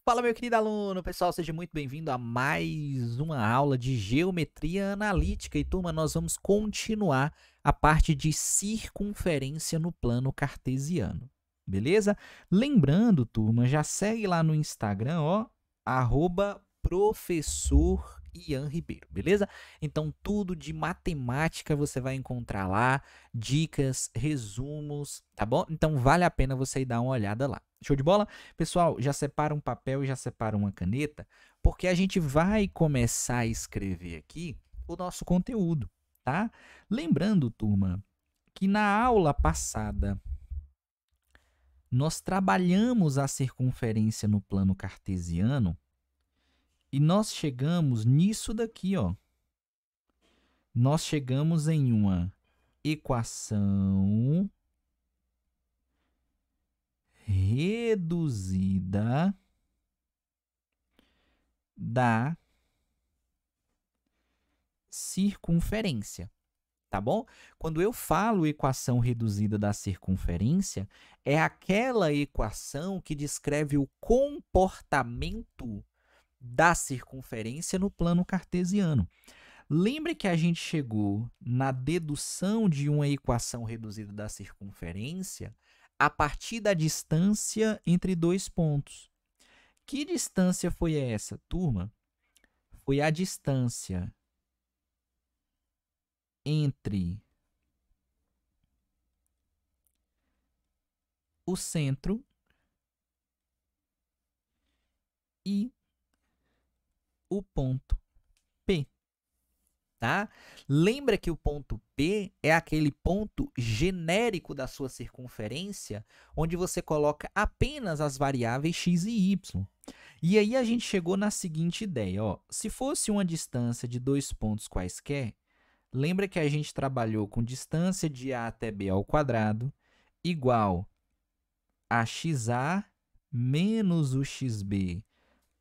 Fala, meu querido aluno, pessoal, seja muito bem-vindo a mais uma aula de geometria analítica. E, turma, nós vamos continuar a parte de circunferência no plano cartesiano, beleza? Lembrando, turma, já segue lá no Instagram, ó, @professor Ian Ribeiro, beleza? Então, tudo de matemática você vai encontrar lá, dicas, resumos, tá bom? Então, vale a pena você ir dar uma olhada lá. Show de bola? Pessoal, já separa um papel e já separa uma caneta, porque a gente vai começar a escrever aqui o nosso conteúdo, tá? Lembrando, turma, que na aula passada nós trabalhamos a circunferência no plano cartesiano e nós chegamos nisso daqui, ó. Nós chegamos em uma equação reduzida da circunferência, tá bom? Quando eu falo equação reduzida da circunferência, é aquela equação que descreve o comportamento da circunferência no plano cartesiano. Lembre que a gente chegou na dedução de uma equação reduzida da circunferência a partir da distância entre dois pontos. Que distância foi essa, turma? Foi a distância entre o centro e o ponto P, tá? Lembra que o ponto P é aquele ponto genérico da sua circunferência, onde você coloca apenas as variáveis x e y. E aí a gente chegou na seguinte ideia, ó. Se fosse uma distância de dois pontos quaisquer, lembra que a gente trabalhou com distância de A até B ao quadrado igual a xa menos o xb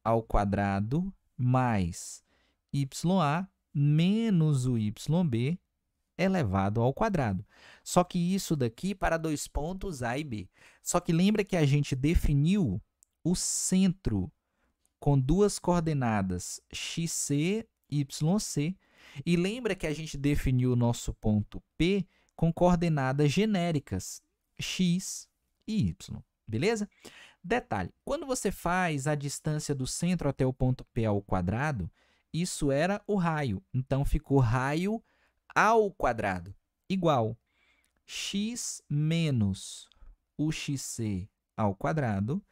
ao quadrado mais ya menos o yb elevado ao quadrado. Só que isso daqui para dois pontos A e B. Só que lembra que a gente definiu o centro com duas coordenadas xc, yc, e lembra que a gente definiu o nosso ponto P com coordenadas genéricas x e y, beleza? Detalhe, quando você faz a distância do centro até o ponto P ao quadrado, isso era o raio. Então, ficou raio ao quadrado igual x menos o xc ao quadrado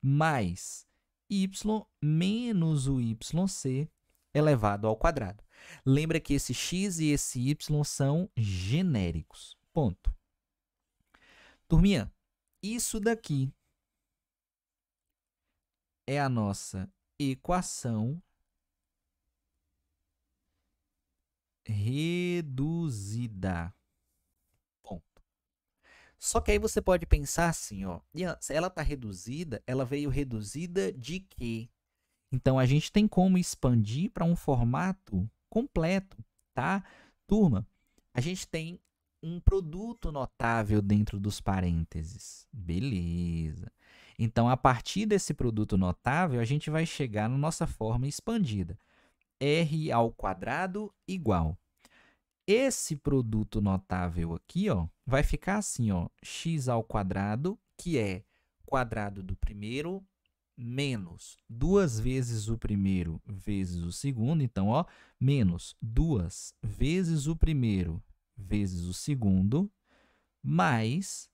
mais y menos o yc elevado ao quadrado. Lembra que esse x e esse y são genéricos. Ponto. Turminha, isso daqui é a nossa equação reduzida. Ponto. Só que aí você pode pensar assim, ó, se ela está reduzida, ela veio reduzida de quê? Então, a gente tem como expandir para um formato completo, tá? Turma, a gente tem um produto notável dentro dos parênteses. Beleza. Então, a partir desse produto notável, a gente vai chegar na nossa forma expandida. R ao quadrado igual. Esse produto notável aqui, ó, vai ficar assim, ó, x ao quadrado, que é quadrado do primeiro, menos 2 vezes o primeiro vezes o segundo. Então, ó, menos 2 vezes o primeiro vezes o segundo, mais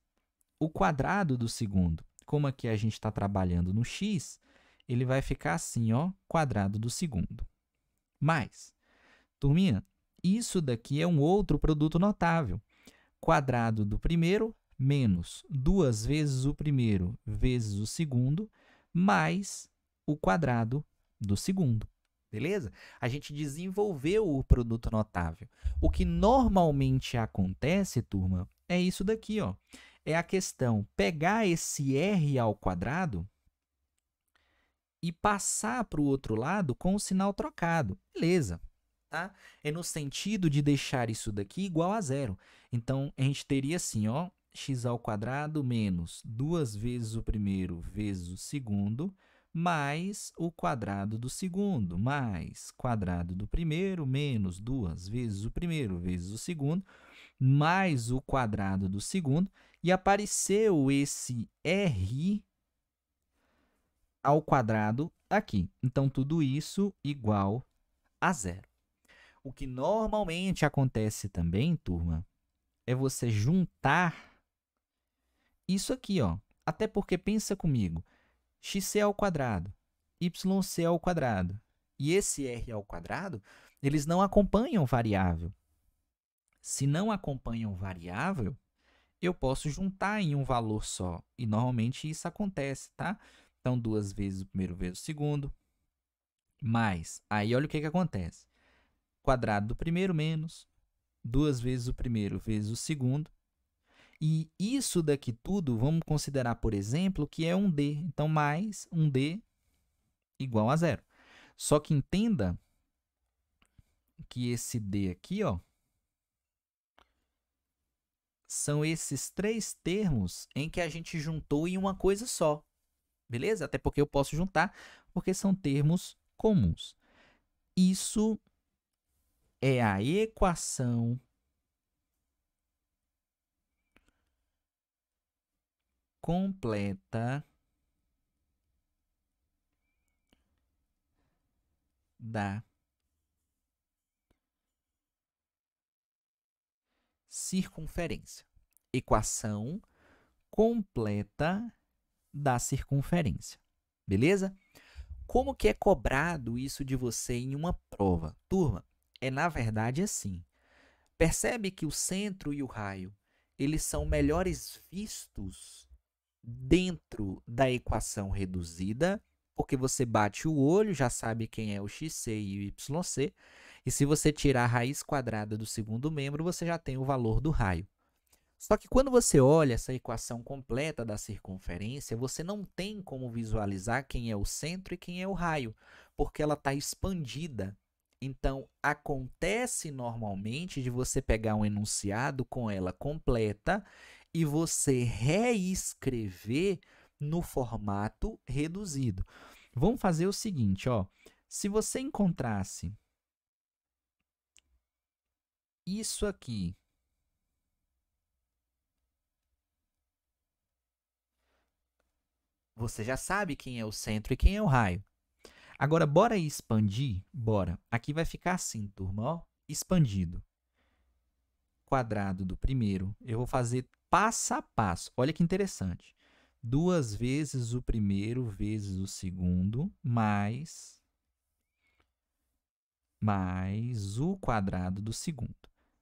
o quadrado do segundo. Como aqui a gente está trabalhando no x, ele vai ficar assim, ó, quadrado do segundo. Mais, turminha, isso daqui é um outro produto notável. Quadrado do primeiro menos 2 vezes o primeiro vezes o segundo, mais o quadrado do segundo. Beleza? A gente desenvolveu o produto notável. O que normalmente acontece, turma, é isso daqui, ó. É a questão pegar esse r ao quadrado e passar para o outro lado com o sinal trocado. Beleza, tá? É no sentido de deixar isso daqui igual a zero. Então, a gente teria assim, ó, x ao quadrado menos 2 vezes o primeiro vezes o segundo, mais o quadrado do segundo, mais quadrado do primeiro, menos 2 vezes o primeiro vezes o segundo, mais o quadrado do segundo, e apareceu esse r ao quadrado aqui. Então, tudo isso igual a zero. O que normalmente acontece também, turma, é você juntar isso aqui, ó. Até porque, pensa comigo, xc ao quadrado, yc ao quadrado e esse r ao quadrado, eles não acompanham variável. Se não acompanham variável, eu posso juntar em um valor só. E normalmente isso acontece, tá? Então, 2 vezes o primeiro vezes o segundo, mais. Aí, olha o que acontece. Quadrado do primeiro menos 2 vezes o primeiro vezes o segundo. E isso daqui tudo, vamos considerar, por exemplo, que é um d. Então, mais um d igual a zero. Só que entenda que esse d aqui, ó, são esses três termos em que a gente juntou em uma coisa só. Beleza? Até porque eu posso juntar, porque são termos comuns. Isso é a equação completa da circunferência. Equação completa da circunferência. Beleza? Como que é cobrado isso de você em uma prova? Turma, é na verdade assim. Percebe que o centro e o raio, eles são melhores vistos dentro da equação reduzida, porque você bate o olho, já sabe quem é o xc e o yc, e se você tirar a raiz quadrada do segundo membro, você já tem o valor do raio. Só que quando você olha essa equação completa da circunferência, você não tem como visualizar quem é o centro e quem é o raio, porque ela está expandida. Então, acontece normalmente de você pegar um enunciado com ela completa e você reescrever no formato reduzido. Vamos fazer o seguinte, ó. Se você encontrasse isso aqui, você já sabe quem é o centro e quem é o raio. Agora, bora expandir? Bora. Aqui vai ficar assim, turma, ó. Expandido. Quadrado do primeiro. Eu vou fazer passo a passo. Olha que interessante. 2 vezes o primeiro vezes o segundo, mais o quadrado do segundo.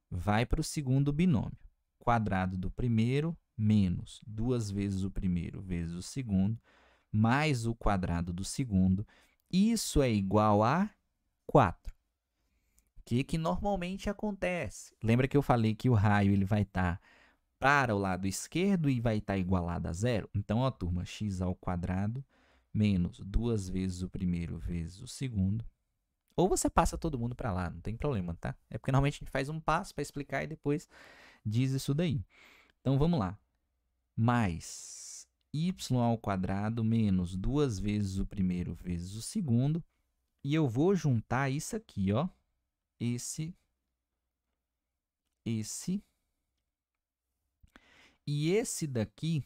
Vai para o segundo binômio. Quadrado do primeiro menos 2 vezes o primeiro vezes o segundo, mais o quadrado do segundo. Isso é igual a 4. O que normalmente acontece? Lembra que eu falei que o raio ele vai estar para o lado esquerdo e vai estar igualado a zero? Então, ó, turma, x ao quadrado menos 2 vezes o primeiro vezes o segundo. Ou você passa todo mundo para lá, não tem problema, tá? É porque normalmente a gente faz um passo para explicar e depois diz isso daí. Então, vamos lá. Mais y ao quadrado menos 2 vezes o primeiro vezes o segundo. E eu vou juntar isso aqui, ó. Esse. E esse daqui,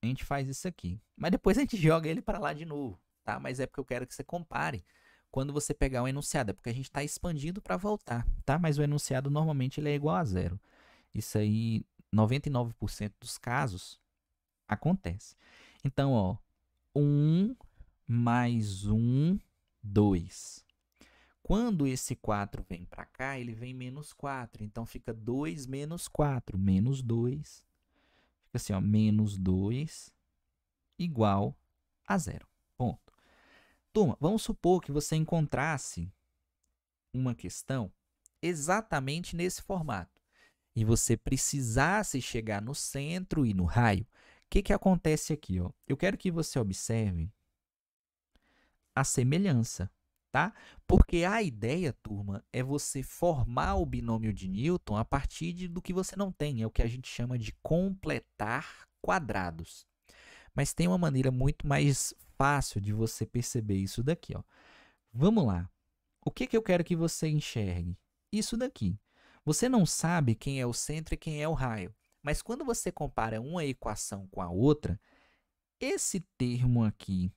a gente faz isso aqui. Mas depois a gente joga ele para lá de novo, tá? Mas é porque eu quero que você compare quando você pegar o enunciado. É porque a gente está expandindo para voltar, tá? Mas o enunciado normalmente ele é igual a zero. Isso aí, 99% dos casos, acontece. Então, ó, 1 mais 1, 2. Quando esse 4 vem para cá, ele vem menos 4. Então, fica 2 menos 4. Menos 2. Fica assim, ó, menos 2 igual a zero. Ponto. Turma, vamos supor que você encontrasse uma questão exatamente nesse formato e você precisasse chegar no centro e no raio. O que acontece aqui? Ó? Eu quero que você observe a semelhança, tá? Porque a ideia, turma, é você formar o binômio de Newton a partir do que você não tem. É o que a gente chama de completar quadrados. Mas tem uma maneira muito mais fácil de você perceber isso daqui, ó. Vamos lá. O que eu quero que você enxergue? Isso daqui. Você não sabe quem é o centro e quem é o raio. Mas quando você compara uma equação com a outra, esse termo aqui,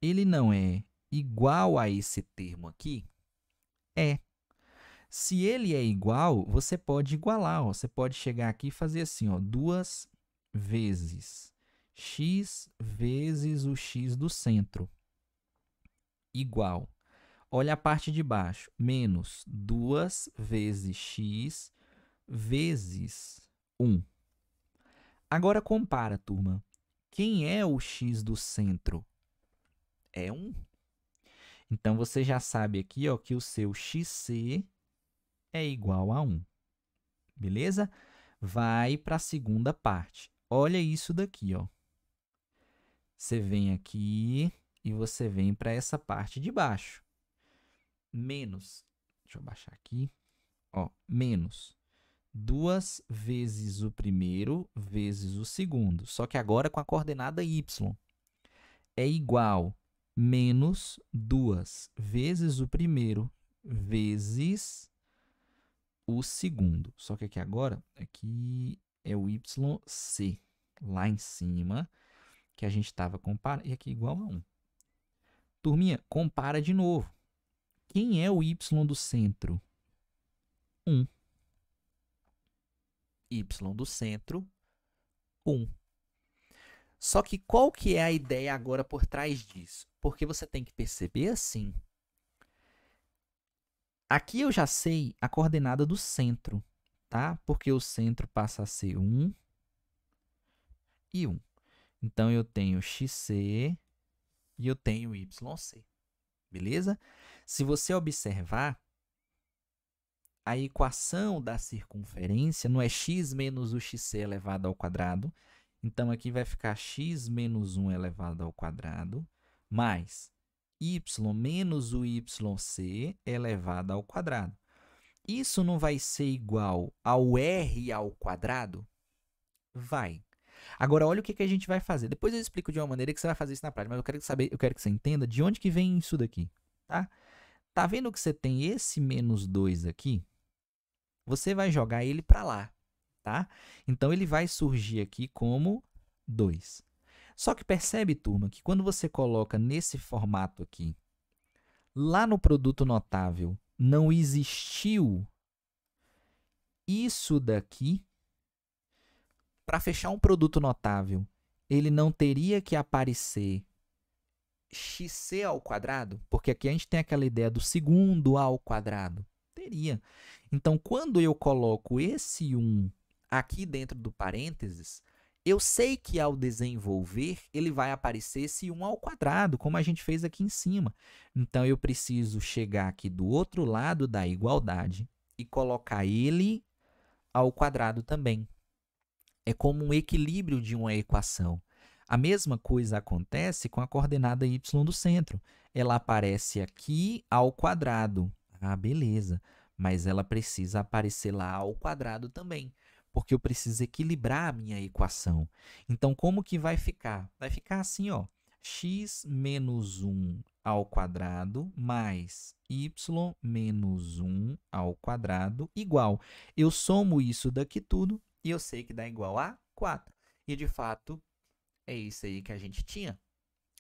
ele não é igual a esse termo aqui? É. Se ele é igual, você pode igualar. Ó. Você pode chegar aqui e fazer assim, ó, 2 vezes x vezes o x do centro, igual. Olha a parte de baixo, menos 2 vezes x vezes 1. Agora compara, turma. Quem é o x do centro? É 1. Então, você já sabe aqui ó, que o seu xc é igual a 1. Beleza? Vai para a segunda parte. Olha isso daqui. Ó. Você vem aqui e você vem para essa parte de baixo. Menos, deixa eu baixar aqui, ó, menos 2 vezes o primeiro vezes o segundo, só que agora com a coordenada y, é igual menos 2 vezes o primeiro vezes o segundo. Só que aqui agora, aqui é o yc, lá em cima, que a gente estava comparando, e aqui igual a 1. Turminha, compara de novo. Quem é o y do centro? 1. Y do centro, 1. Só que qual que é a ideia agora por trás disso? Porque você tem que perceber assim. Aqui eu já sei a coordenada do centro, tá? Porque o centro passa a ser 1 e 1. Então, eu tenho xc e eu tenho yc. Beleza? Se você observar, a equação da circunferência não é x menos o xc elevado ao quadrado. Então, aqui vai ficar x menos 1 elevado ao quadrado, mais y menos o yc elevado ao quadrado. Isso não vai ser igual ao r ao quadrado? Vai. Agora, olha o que a gente vai fazer. Depois eu explico de uma maneira que você vai fazer isso na prática, mas eu quero que você entenda de onde que vem isso daqui. Tá? Tá vendo que você tem esse menos 2 aqui? Você vai jogar ele para lá. Tá? Então, ele vai surgir aqui como 2. Só que percebe, turma, que quando você coloca nesse formato aqui, lá no produto notável, não existiu isso daqui. Para fechar um produto notável, ele não teria que aparecer xc ao quadrado? Porque aqui a gente tem aquela ideia do segundo ao quadrado. Teria. Então, quando eu coloco esse 1 aqui dentro do parênteses, eu sei que ao desenvolver, ele vai aparecer esse 1 ao quadrado, como a gente fez aqui em cima. Então, eu preciso chegar aqui do outro lado da igualdade e colocar ele ao quadrado também. É como um equilíbrio de uma equação. A mesma coisa acontece com a coordenada y do centro. Ela aparece aqui ao quadrado. Ah, beleza. Mas ela precisa aparecer lá ao quadrado também, porque eu preciso equilibrar a minha equação. Então, como que vai ficar? Vai ficar assim, ó, x menos 1 ao quadrado mais y menos 1 ao quadrado igual. Eu somo isso daqui tudo e eu sei que dá igual a 4. E, de fato, é isso aí que a gente tinha.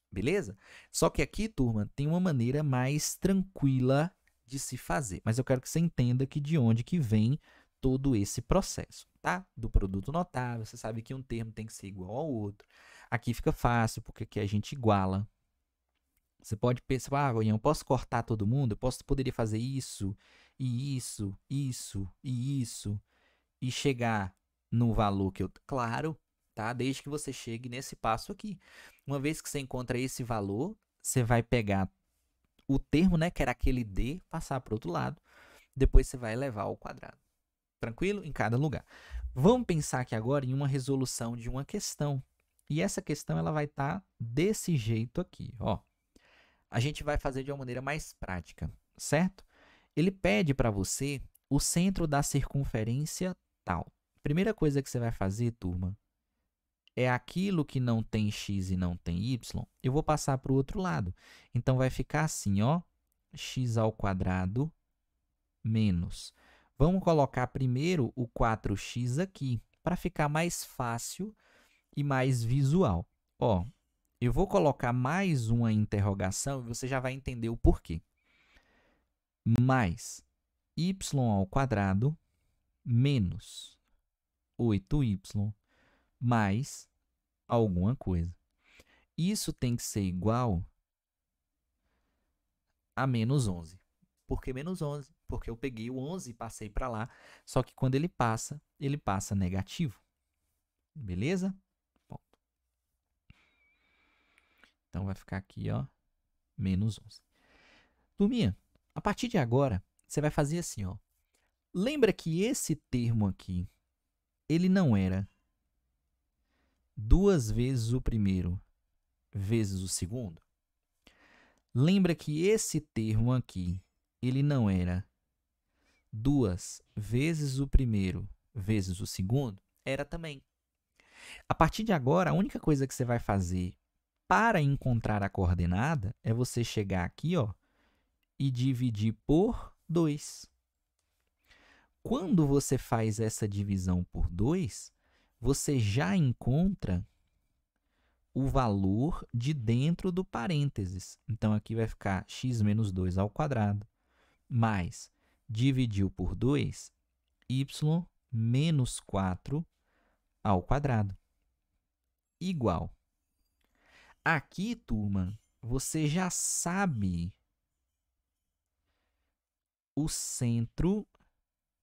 Beleza? Só que aqui, turma, tem uma maneira mais tranquila de se fazer. Mas eu quero que você entenda que de onde que vem todo esse processo, tá? Do produto notável, você sabe que um termo tem que ser igual ao outro. Aqui fica fácil, porque aqui a gente iguala. Você pode pensar, ah, eu posso cortar todo mundo? Poderia fazer isso, e isso, isso, e isso, e chegar no valor que eu... Claro, tá? Desde que você chegue nesse passo aqui. Uma vez que você encontra esse valor, você vai pegar o termo, né, que era aquele d, passar para o outro lado. Depois você vai elevar ao quadrado. Tranquilo? Em cada lugar. Vamos pensar aqui agora em uma resolução de uma questão. E essa questão ela vai estar desse jeito aqui. Ó. A gente vai fazer de uma maneira mais prática, certo? Ele pede para você o centro da circunferência tal. Primeira coisa que você vai fazer, turma, é aquilo que não tem x e não tem y, eu vou passar para o outro lado. Então, vai ficar assim, ó, x ao quadrado menos. Vamos colocar primeiro o 4x aqui, para ficar mais fácil e mais visual. Ó, eu vou colocar mais uma interrogação e você já vai entender o porquê. Mais y ao quadrado menos 8y mais alguma coisa. Isso tem que ser igual a menos 11. Por que menos 11? Porque eu peguei o 11 e passei para lá, só que quando ele passa negativo. Beleza? Bom. Então, vai ficar aqui, ó, menos 11. Turminha, a partir de agora, você vai fazer assim, ó. Lembra que esse termo aqui, ele não era 2 vezes o primeiro vezes o segundo? Lembra que esse termo aqui, ele não era 2 vezes o primeiro vezes o segundo? Era também. A partir de agora, a única coisa que você vai fazer para encontrar a coordenada é você chegar aqui, ó, e dividir por 2. Quando você faz essa divisão por 2, você já encontra o valor de dentro do parênteses. Então, aqui vai ficar x menos 2 ao quadrado, mais, dividiu por 2, y menos 4 ao quadrado, igual. Aqui, turma, você já sabe o centro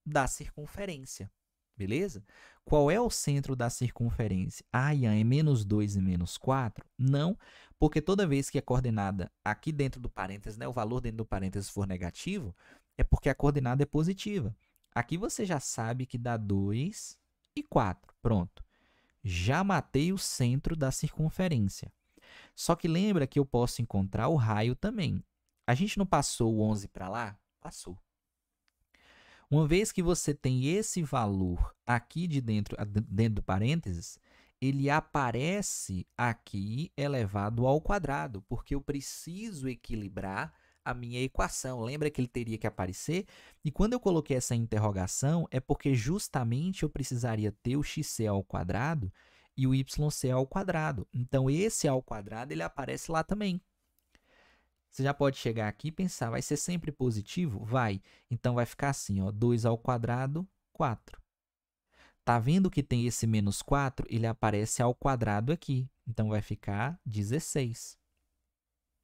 da circunferência, beleza? Qual é o centro da circunferência? Ah, Ian, é menos 2 e menos 4? Não, porque toda vez que a coordenada aqui dentro do parênteses, né, o valor dentro do parênteses for negativo, é porque a coordenada é positiva. Aqui você já sabe que dá 2 e 4. Pronto. Já matei o centro da circunferência. Só que lembra que eu posso encontrar o raio também. A gente não passou o 11 para lá? Passou. Uma vez que você tem esse valor aqui dentro do parênteses, ele aparece aqui elevado ao quadrado, porque eu preciso equilibrar a minha equação. Lembra que ele teria que aparecer? E quando eu coloquei essa interrogação, é porque justamente eu precisaria ter o xc ao quadrado e o yc ao quadrado. Então, esse ao quadrado ele aparece lá também. Você já pode chegar aqui e pensar, vai ser sempre positivo? Vai. Então, vai ficar assim, ó, 2 ao quadrado, 4. Tá vendo que tem esse menos 4? Ele aparece ao quadrado aqui. Então, vai ficar 16.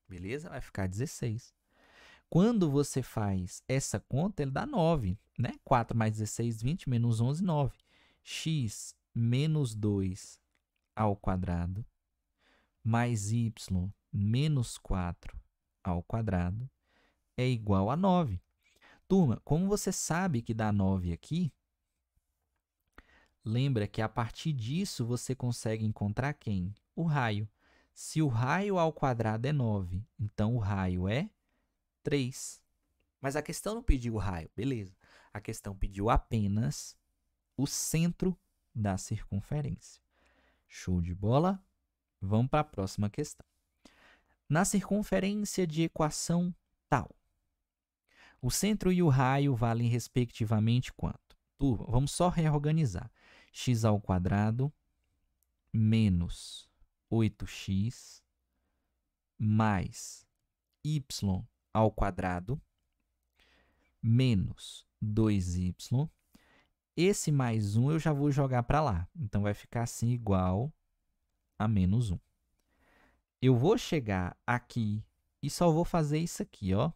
Beleza? Vai ficar 16. Quando você faz essa conta, ele dá 9, né? 4 mais 16, 20, menos 11, 9. X menos 2 ao quadrado mais y menos 4 ao quadrado é igual a 9. Turma, como você sabe que dá 9 aqui, lembra que a partir disso você consegue encontrar quem? O raio. Se o raio ao quadrado é 9, então o raio é 3. Mas a questão não pediu o raio, beleza. A questão pediu apenas o centro da circunferência. Show de bola? Vamos para a próxima questão. Na circunferência de equação tal, o centro e o raio valem respectivamente quanto? Turma, vamos só reorganizar. X ao quadrado menos 8x mais y ao quadrado menos 2y. Esse mais 1 eu já vou jogar para lá. Então, vai ficar assim igual a menos 1. Eu vou chegar aqui e só vou fazer isso aqui, ó.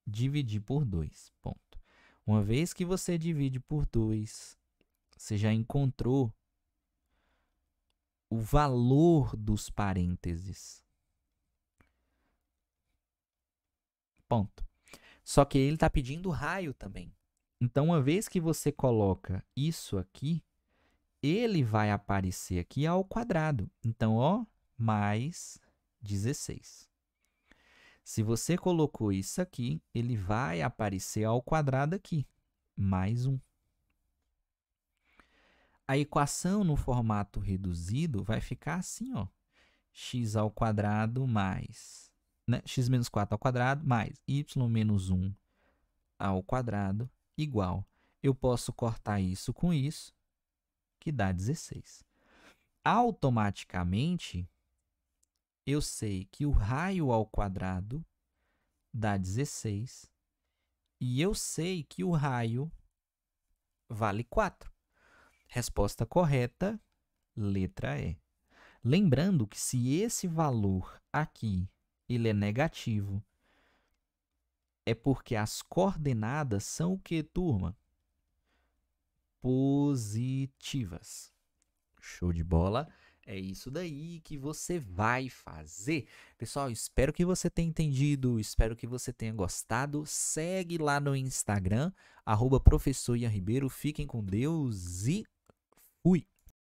Dividir por 2. Ponto. Uma vez que você divide por 2, você já encontrou o valor dos parênteses. Ponto. Só que ele está pedindo raio também. Então, uma vez que você coloca isso aqui, ele vai aparecer aqui ao quadrado. Então, ó, mais 16. Se você colocou isso aqui, ele vai aparecer ao quadrado aqui, mais 1. A equação no formato reduzido vai ficar assim, ó. X ao quadrado mais, né? X menos 4 ao quadrado mais y menos 1 ao quadrado igual. Eu posso cortar isso com isso, que dá 16. Automaticamente, eu sei que o raio ao quadrado dá 16 e eu sei que o raio vale 4. Resposta correta, letra E. Lembrando que se esse valor aqui ele é negativo, é porque as coordenadas são o que, turma? Positivas. Show de bola? É isso daí que você vai fazer. Pessoal, espero que você tenha entendido, espero que você tenha gostado. Segue lá no Instagram, @professor Ian Ribeiro. Fiquem com Deus e fui!